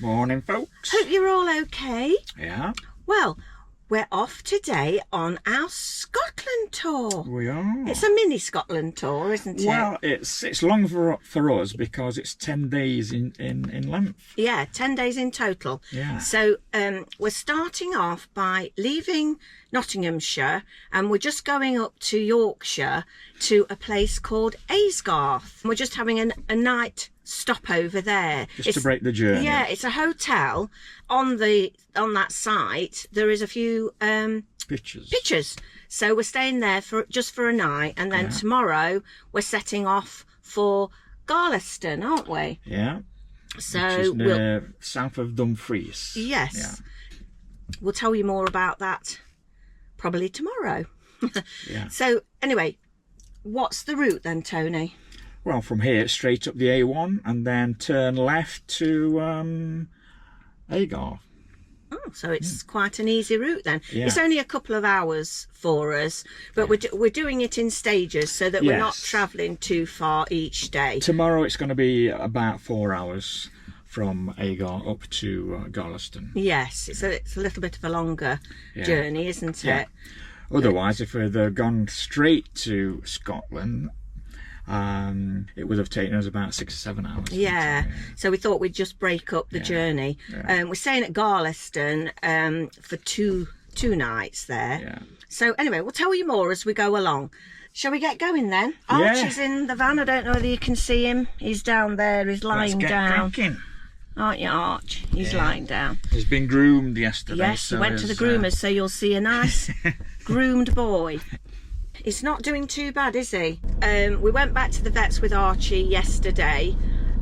Morning, folks. Hope you're all okay. Yeah. Well, we're off today on our Scotland tour. We are. It's a mini Scotland tour, isn't it? Well, it's long for us because it's 10 days in length. Yeah, 10 days in total. Yeah. So we're starting off by leaving Nottinghamshire and we're just going up to Yorkshire to a place called Aysgarth. We're just having a night stop over there. Just to break the journey. Yeah, it's a hotel. On that site there is a few pictures. So we're staying there just for a night, and then tomorrow we're setting off for Gallivanting, aren't we? Yeah. So we'll south of Dumfries. Yes. Yeah. We'll tell you more about that probably tomorrow. Yeah. So anyway, what's the route then, Tony? Well, from here straight up the A1 and then turn left to Aysgarth. Oh, so it's quite an easy route then. Yeah. It's only a couple of hours for us, but we're doing it in stages so that we're not travelling too far each day. Tomorrow it's going to be about 4 hours from Aysgarth up to Gallivanting. Yes, it's a little bit of a longer journey, isn't it? Otherwise, if we'd gone straight to Scotland, it would have taken us about 6 or 7 hours. Yeah, so we thought we'd just break up the journey. Yeah. We're staying at Gallivanting for two nights there. Yeah. So anyway, we'll tell you more as we go along. Shall we get going then? Archie's in the van. I don't know whether you can see him. He's down there. He's lying down. Cracking. Aren't you, Arch? He's lying down. He's been groomed yesterday. Yes, he went to the groomers, so you'll see a nice groomed boy. He's not doing too bad, is he? We went back to the vets with Archie yesterday,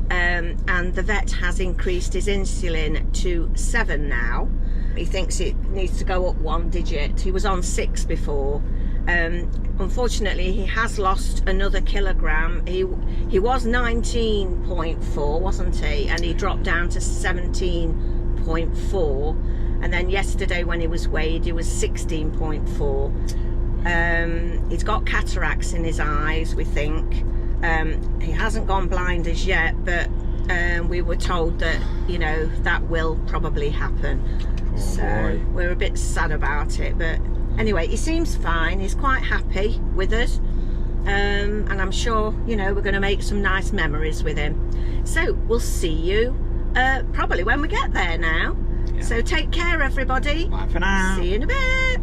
and the vet has increased his insulin to 7 now. He thinks it needs to go up 1 digit. He was on 6 before. Unfortunately, he has lost another kilogram. He was 19.4, wasn't he? And he dropped down to 17.4. And then yesterday when he was weighed, he was 16.4. He's got cataracts in his eyes, we think. He hasn't gone blind as yet, but we were told that, you know, that will probably happen. So we're a bit sad about it, but anyway, he seems fine. He's quite happy with us, and I'm sure, you know, we're going to make some nice memories with him. So we'll see you probably when we get there now. Yeah. So take care, everybody. Bye for now. See you in a bit.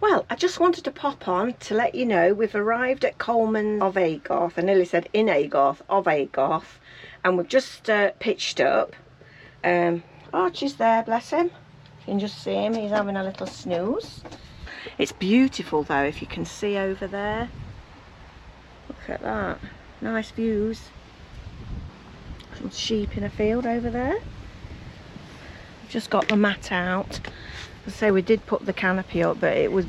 Well, I just wanted to pop on to let you know we've arrived at Colman of Aysgarth. I nearly said in Aysgarth, of Aysgarth. And we've just pitched up. Archie's there, bless him. You can just see him, he's having a little snooze. It's beautiful though, if you can see over there. Look at that, nice views. Some sheep in a field over there. I've just got the mat out. I say we did put the canopy up, but it was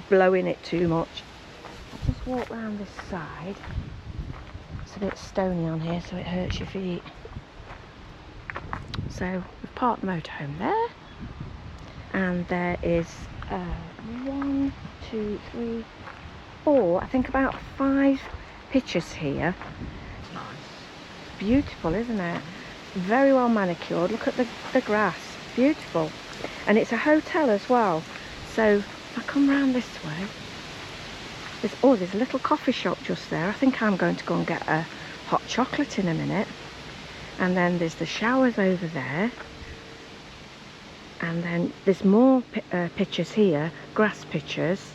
blowing it too much. I'll just walk round this side. It's a bit stony on here, so it hurts your feet. So we've parked the motorhome there, and there is 1, 2, 3, 4, I think about 5 pictures here. Nice. Beautiful, isn't it? Very well manicured. Look at the grass. Beautiful. And it's a hotel as well. So if I come round this way, there's a little coffee shop just there. I think I'm going to go and get a hot chocolate in a minute. And then there's the showers over there. And then there's more pictures here, grass pictures.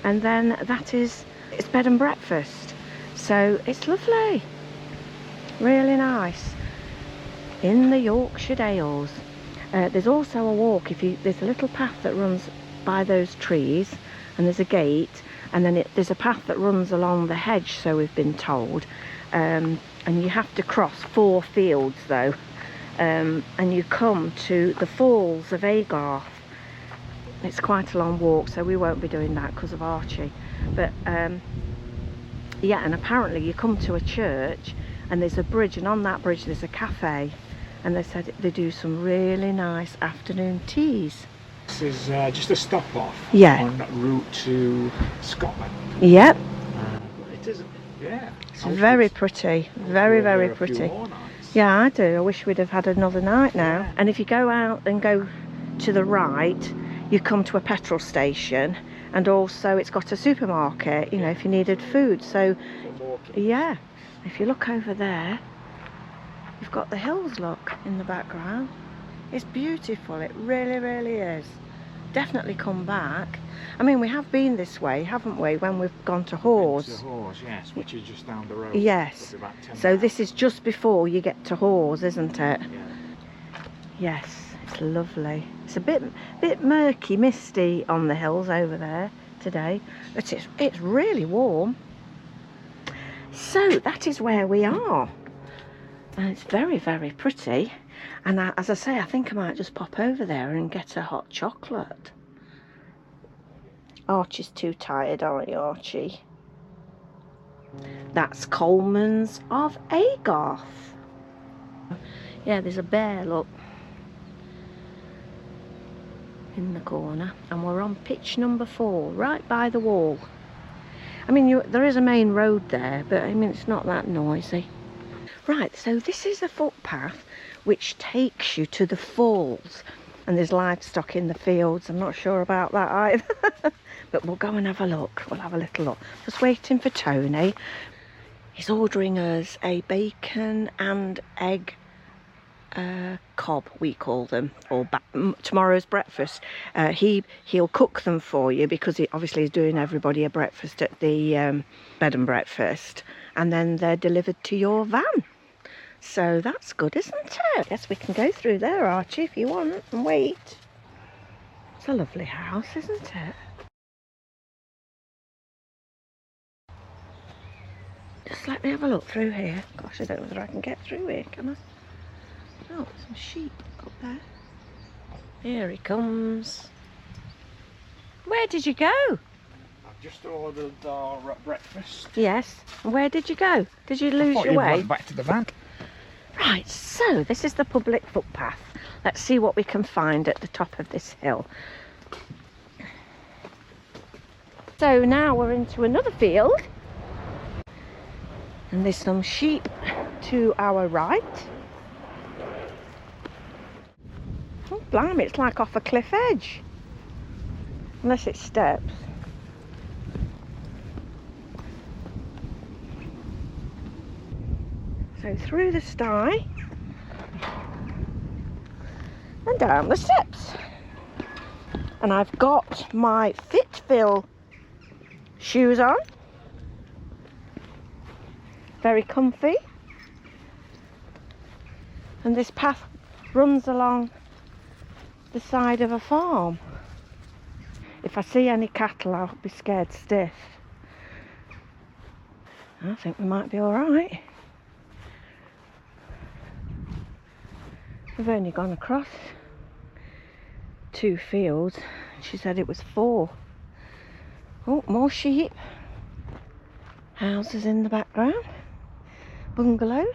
And then it's bed and breakfast. So it's lovely. Really nice. In the Yorkshire Dales. There's also a walk. There's a little path that runs by those trees, and there's a gate, and then there's a path that runs along the hedge, so we've been told. And you have to cross 4 fields though, and you come to the falls of Aysgarth. It's quite a long walk, so we won't be doing that because of Archie. But yeah, and apparently you come to a church, and there's a bridge, and on that bridge there's a cafe. And they said they do some really nice afternoon teas. This is just a stop off on route to Scotland. Yep. It is, yeah. It's very pretty. Very, very pretty. Yeah, I do. I wish we'd have had another night now. Yeah. And if you go out and go to the right, you come to a petrol station, and also it's got a supermarket, you know, if you needed food. So, yeah. If you look over there, you've got the hills, look, in the background. It's beautiful, it really, really is. Definitely come back. I mean, we have been this way, haven't we, when we've gone to Hawes? To Hawes, yes, which is just down the road. Yes. So this is just before you get to Hawes, isn't it? Yeah. Yes, it's lovely. It's a bit murky, misty on the hills over there today, but it's really warm. So that is where we are. And it's very, very pretty. And as I say, I think I might just pop over there and get a hot chocolate. Archie's too tired, aren't you, Archie? That's Colman's of Aysgarth. Yeah, there's a bear, look, in the corner. And we're on pitch number 4, right by the wall. I mean, there is a main road there, but I mean, it's not that noisy. Right, so this is a footpath which takes you to the falls, and there's livestock in the fields. I'm not sure about that either, but we'll go and have a look. We'll have a little look. Just waiting for Tony. He's ordering us a bacon and egg cob, we call them, or tomorrow's breakfast. He'll cook them for you because he obviously is doing everybody a breakfast at the bed and breakfast, and then they're delivered to your van. So that's good, isn't it? Yes, we can go through there, Archie, if you want, and wait. It's a lovely house, isn't it? Just let me have a look through here. Gosh, I don't know whether I can get through here, can I? Oh, some sheep up there. Here he comes. Where did you go? I've just ordered our breakfast. Yes. And where did you go? Did you lose your way? Back to the van. Right, so this is the public footpath. Let's see what we can find at the top of this hill. So now we're into another field. And there's some sheep to our right. Oh, blimey, it's like off a cliff edge. Unless it's steps. So through the sty and down the steps. And I've got my Fitfil shoes on. Very comfy. And this path runs along the side of a farm. If I see any cattle, I'll be scared stiff. I think we might be all right. We've only gone across 2 fields. She said it was 4. Oh, more sheep. Houses in the background. Bungalows.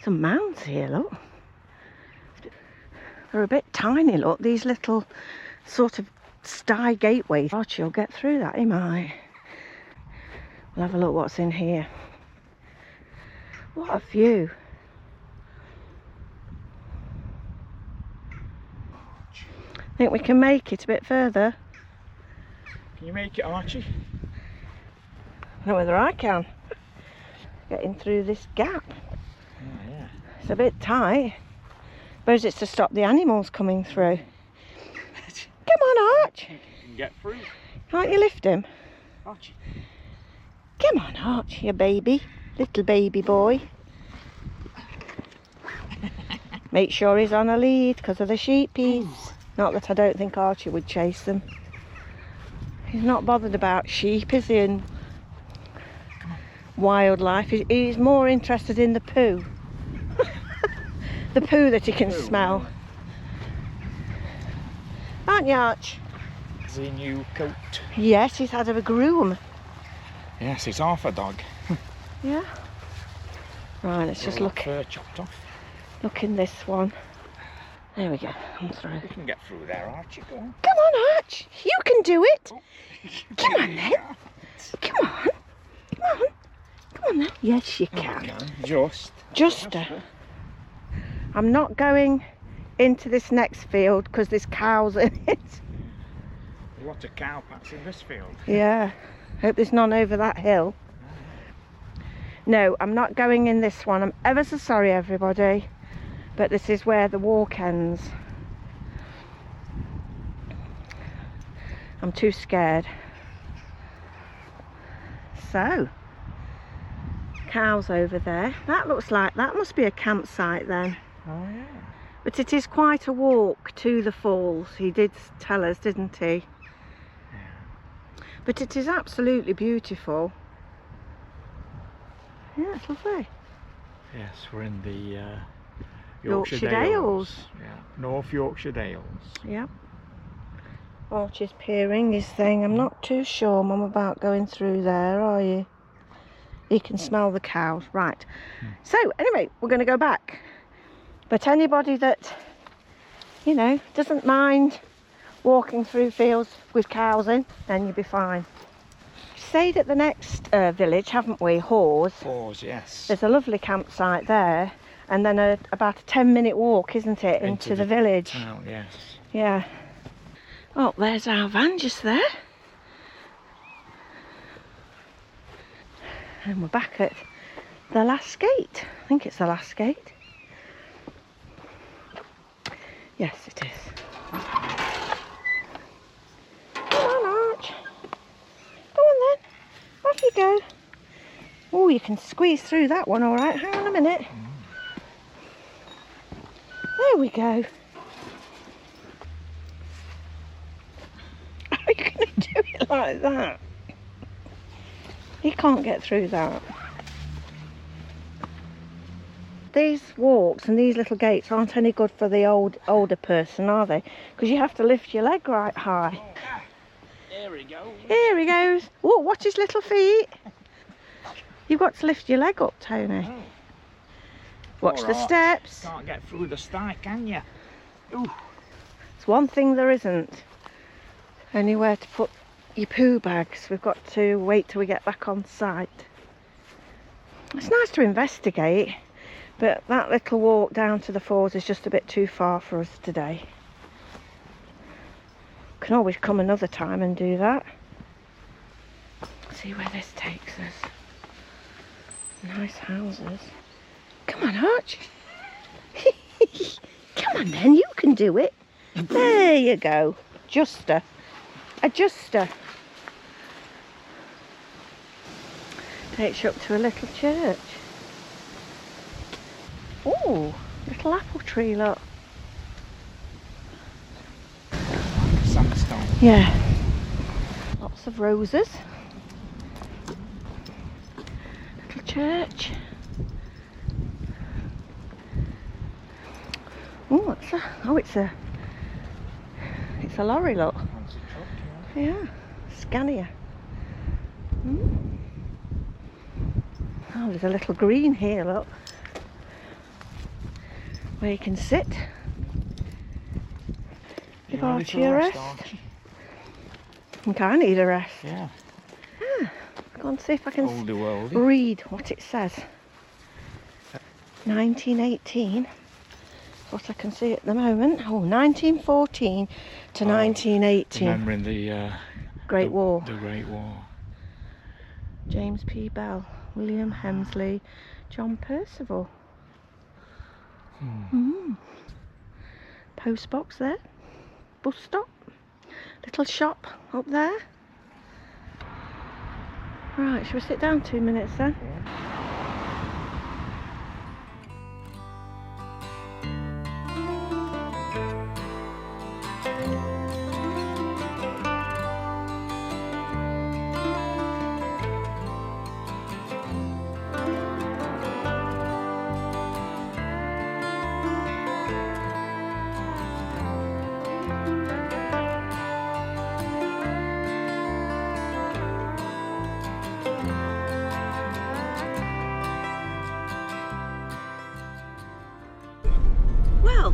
Some mounds here, look. They're a bit tiny, look. These little sort of sty gateways. Archie will get through that, he might. We'll have a look what's in here. What a view. Think we can make it a bit further? Can you make it, Archie? I don't know whether I can. Getting through this gap. Oh, yeah. It's a bit tight. Suppose it's to stop the animals coming through. Come on, Arch. You can get through. Can't you lift him? Archie. Come on, Arch, you baby. Little baby boy. Make sure he's on a lead because of the sheepies. Not that I don't think Archie would chase them. He's not bothered about sheep, is he, and wildlife. He's more interested in the poo. The poo that he can smell. Aren't you, Arch? Is he a new coat? Yes, he's had a groom. Yes, he's half a dog. Yeah. Right, let's just look. Fur chopped off. Look in this one. There we go. I'm through. We can get through there, Archie. Go on. Come on, Arch. You can do it. Oh. Come on then. Come on. Come on. Come on then. Yes, you can. Just. I'm not going into this next field because there's cows in it. There's lots of cow pats in this field. Yeah. Hope there's none over that hill. No, I'm not going in this one. I'm ever so sorry, everybody. But this is where the walk ends. I'm too scared. So, cows over there. That looks like, that must be a campsite then. Oh yeah. But it is quite a walk to the falls. He did tell us, didn't he? Yeah. But it is absolutely beautiful. Yeah, it's lovely. Yes, we're in the Yorkshire Dales. Yeah, North Yorkshire Dales. Yeah. Archie's peering his thing. I'm not too sure, Mum, about going through there, are you? You can smell the cows. Right. So, anyway, we're going to go back. But anybody that, you know, doesn't mind walking through fields with cows in, then you'll be fine. Stayed at the next village, haven't we? Hawes. Hawes, yes. There's a lovely campsite there. And then about a 10-minute walk, isn't it, into the village? Town, yes. Yeah. Oh, there's our van just there. And we're back at the last gate. I think it's the last gate. Yes, it is. Come on, Arch. Go on then. Off you go. Oh, you can squeeze through that one all right. Hang on a minute. There we go. How are you going to do it like that? You can't get through that. These walks and these little gates aren't any good for the older person, are they? Because you have to lift your leg right high. Here he goes. Here he goes. Oh, watch his little feet. You've got to lift your leg up, Tony. Oh. Watch the steps. Can't get through the stike, can you? Ooh. It's one thing there isn't. Anywhere to put your poo bags. We've got to wait till we get back on site. It's nice to investigate, but that little walk down to the falls is just a bit too far for us today. Can always come another time and do that. See where this takes us. Nice houses. Come on, Arch. Come on then, you can do it. There you go. Adjuster. Adjuster. Takes you up to a little church. Oh, little apple tree, look. Sandstone. Yeah. Lots of roses. Little church. Oh, what's that? Oh, it's a lorry, look. Yeah, Scania. Oh, there's a little green here, look, where you can sit. Give Archie a rest. I think I need a rest. Yeah. Ah, Go and see if I can Oldie worldy. read what it says. 1918. What I can see at the moment. Oh, 1914 to 1918. Remembering the Great War. The Great War. James P. Bell, William Hemsley, John Percival. Post box there. Bus stop. Little shop up there. Right, shall we sit down 2 minutes then? Well,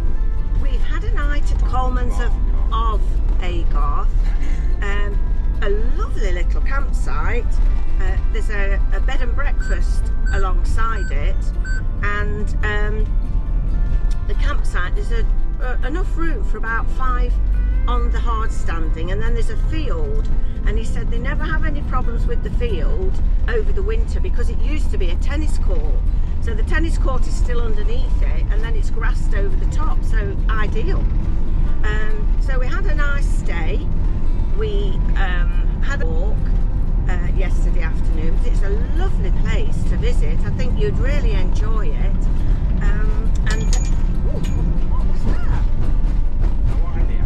we've had a night at Colman's of Aysgarth. A lovely little campsite. There's a bed and breakfast alongside it, and the campsite, there's enough room for about 5 on the hard standing, and then there's a field, and he said they never have any problems with the field over the winter because it used to be a tennis court. So the tennis court is still underneath it, and then it's grassed over the top, so ideal. So we had a nice stay. We had a walk yesterday afternoon. It's a lovely place to visit. I think you'd really enjoy it. Ooh, what was that? No idea.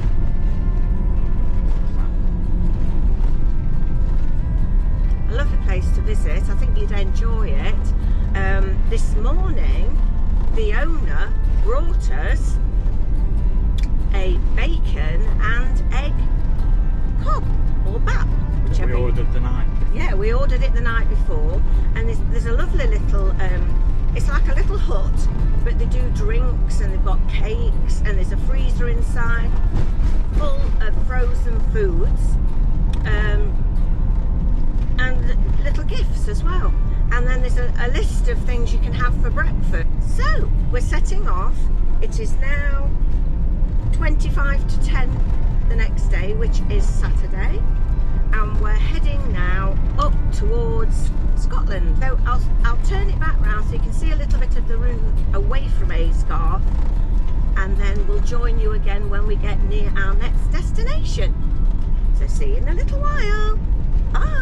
A lovely place to visit. I think you'd enjoy it. This morning the owner brought us a bacon and egg cob or bap, whichever. We ordered the night. Yeah, we ordered it the night before, and there's a lovely little it's like a little hut, but they do drinks and they've got cakes, and there's a freezer inside full of frozen foods, and little gifts as well. And then there's a list of things you can have for breakfast. So we're setting off. It is now 25 to 10 the next day, which is Saturday, and we're heading now up towards Scotland. So I'll turn it back round so you can see a little bit of the route away from Aysgarth, and then we'll join you again when we get near our next destination. So see you in a little while. Bye.